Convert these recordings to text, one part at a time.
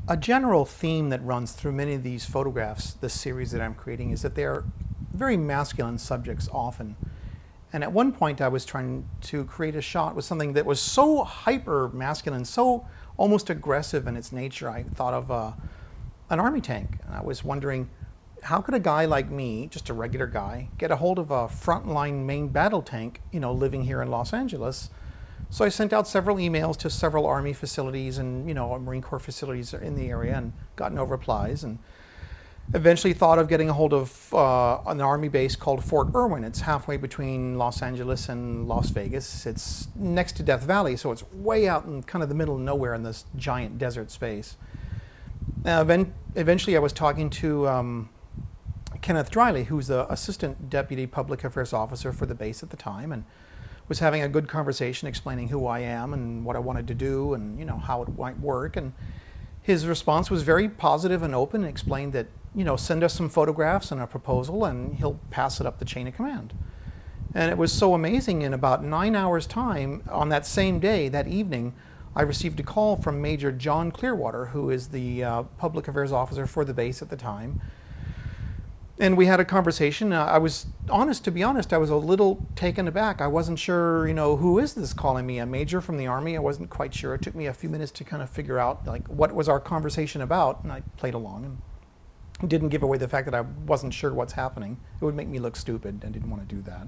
A general theme that runs through many of these photographs, this series that I'm creating, is that they're very masculine subjects often. And at one point I was trying to create a shot with something that was so hyper masculine, so almost aggressive in its nature. I thought of an army tank. And I was wondering, how could a guy like me, just a regular guy, get a hold of a frontline main battle tank, living here in Los Angeles? So I sent out several emails to several Army facilities and, Marine Corps facilities in the area and got no replies. And eventually thought of getting a hold of an Army base called Fort Irwin. It's halfway between Los Angeles and Las Vegas. It's next to Death Valley, so it's way out in kind of the middle of nowhere in this giant desert space. Eventually I was talking to Kenneth Driley, who's the Assistant Deputy Public Affairs Officer for the base at the time, and was having a good conversation explaining who I am and what I wanted to do and how it might work. And his response was very positive and open and explained that send us some photographs and a proposal and he'll pass it up the chain of command. And it was so amazing. In about 9 hours time on that same day, that evening, I received a call from Major John Clearwater, who is the Public Affairs Officer for the base at the time. And we had a conversation. I was honest, to be honest, I was a little taken aback. I wasn't sure, who is this calling me? A major from the Army? I wasn't quite sure. It took me a few minutes to kind of figure out what was our conversation about, and I played along and didn't give away the fact that I wasn't sure what's happening. It would make me look stupid and didn't want to do that.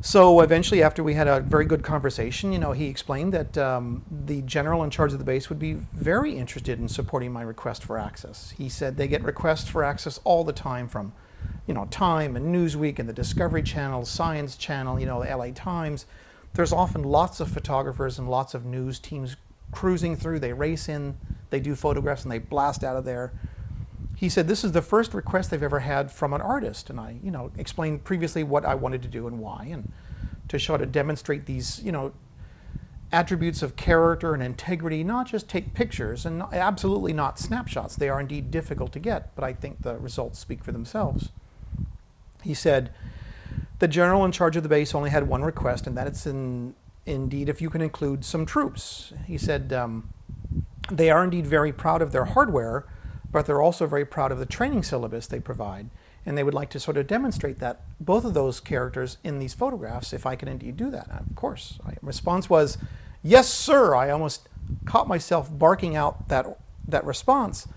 So eventually, after we had a very good conversation, he explained that the general in charge of the base would be very interested in supporting my request for access. He said they get requests for access all the time from, Time and Newsweek and the Discovery Channel, Science Channel, the LA Times. There's often lots of photographers and lots of news teams cruising through. They race in, they do photographs, and they blast out of there. He said this is the first request they've ever had from an artist, and I, explained previously what I wanted to do and why, and to show to demonstrate these, attributes of character and integrity, not just take pictures, and absolutely not snapshots. They are indeed difficult to get, but I think the results speak for themselves. He said the general in charge of the base only had one request, and that it's indeed if you can include some troops. He said they are indeed very proud of their hardware, but they're also very proud of the training syllabus they provide. And they would like to sort of demonstrate that, both of those characters in these photographs, if I can indeed do that. And of course, my response was, yes, sir. I almost caught myself barking out that response.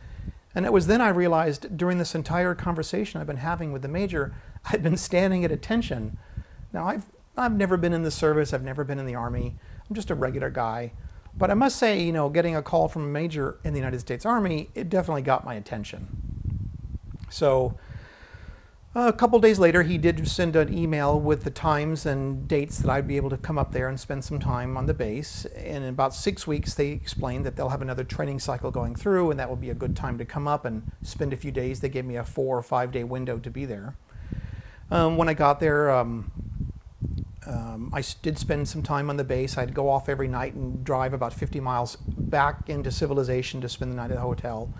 And it was then I realized during this entire conversation I've been having with the major, I'd been standing at attention. Now, I've never been in the service. I've never been in the Army. I'm just a regular guy. But I must say, getting a call from a major in the United States Army, it definitely got my attention. So a couple days later, he did send an email with the times and dates that I'd be able to come up there and spend some time on the base. And in about 6 weeks, they explained that they'll have another training cycle going through, and that will be a good time to come up and spend a few days. They gave me a 4 or 5 day window to be there. When I got there, I did spend some time on the base. I'd go off every night and drive about 50 miles back into civilization to spend the night at the hotel,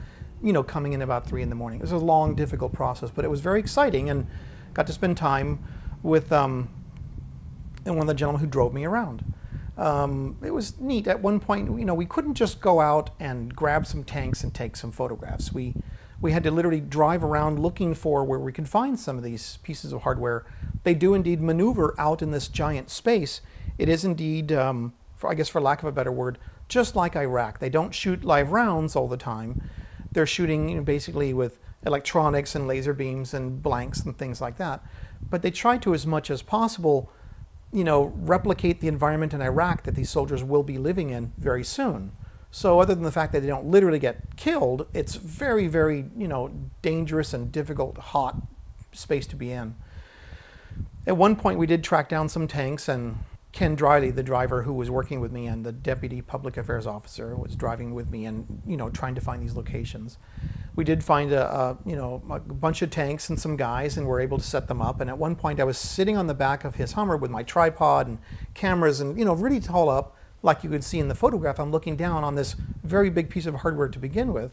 coming in about 3 in the morning. It was a long, difficult process, but it was very exciting, and got to spend time with one of the gentlemen who drove me around. It was neat. At one point, we couldn't just go out and grab some tanks and take some photographs. We had to literally drive around looking for where we could find some of these pieces of hardware. They do indeed maneuver out in this giant space. It is indeed, I guess for lack of a better word, just like Iraq. They don't shoot live rounds all the time. They're shooting basically with electronics and laser beams and blanks and things like that. But they try to, as much as possible, replicate the environment in Iraq that these soldiers will be living in very soon. So other than the fact that they don't literally get killed, it's very, very, dangerous and difficult, hot space to be in. At one point, we did track down some tanks, and Ken Driley, the driver who was working with me, and the Deputy Public Affairs Officer was driving with me and, trying to find these locations. We did find a bunch of tanks and some guys, and were able to set them up. And at one point, I was sitting on the back of his Hummer with my tripod and cameras and, really tall up. Like you could see in the photograph, I'm looking down on this very big piece of hardware to begin with.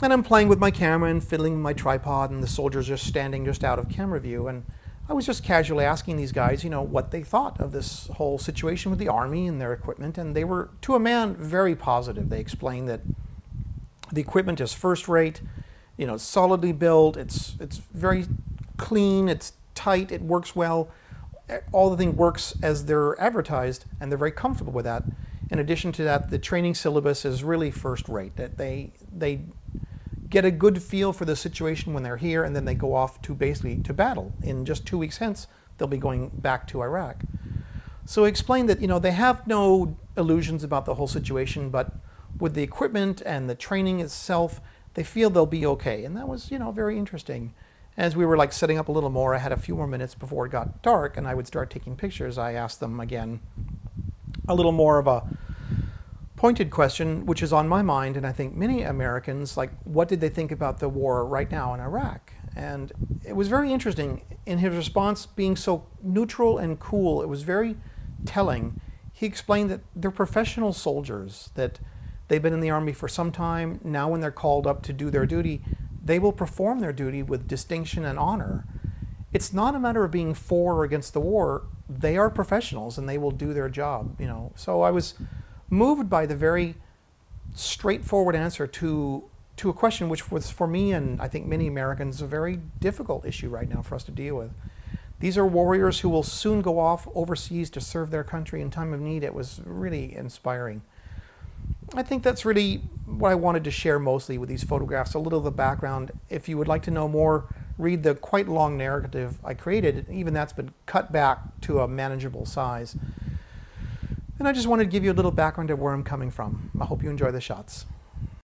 And I'm playing with my camera and fiddling with my tripod, and the soldiers are standing just out of camera view. And I was just casually asking these guys, what they thought of this whole situation with the Army and their equipment. And they were, to a man, very positive. They explained that The equipment is first rate, you know, solidly built. It's very clean. It's tight. It works well. All the thing works as they're advertised, and they're very comfortable with that. In addition to that, the training syllabus is really first rate. That they get a good feel for the situation when they're here, and then they go off to basically to battle. In just 2 weeks hence, they'll be going back to Iraq. So he explained that, you know, they have no illusions about the whole situation, but with the equipment and the training itself, they feel they'll be okay. And that was, you know, very interesting. As we were like setting up a little more, I had a few more minutes before it got dark and I would start taking pictures. I asked them again a little more of a pointed question, which is on my mind, and I think many Americans, like, what did they think about the war right now in Iraq? And it was very interesting in his response, being so neutral and cool. It was very telling. He explained that they're professional soldiers, that they've been in the Army for some time. Now when they're called up to do their duty, they will perform their duty with distinction and honor. It's not a matter of being for or against the war. They are professionals and they will do their job, you know. So I was moved by the very straightforward answer to a question which was, for me and I think many Americans, a very difficult issue right now for us to deal with. These are warriors who will soon go off overseas to serve their country in time of need. It was really inspiring. I think that's really what I wanted to share mostly with these photographs, a little of the background. If you would like to know more, read the quite long narrative I created. Even that's been cut back to a manageable size. And I just wanted to give you a little background of where I'm coming from. I hope you enjoy the shots.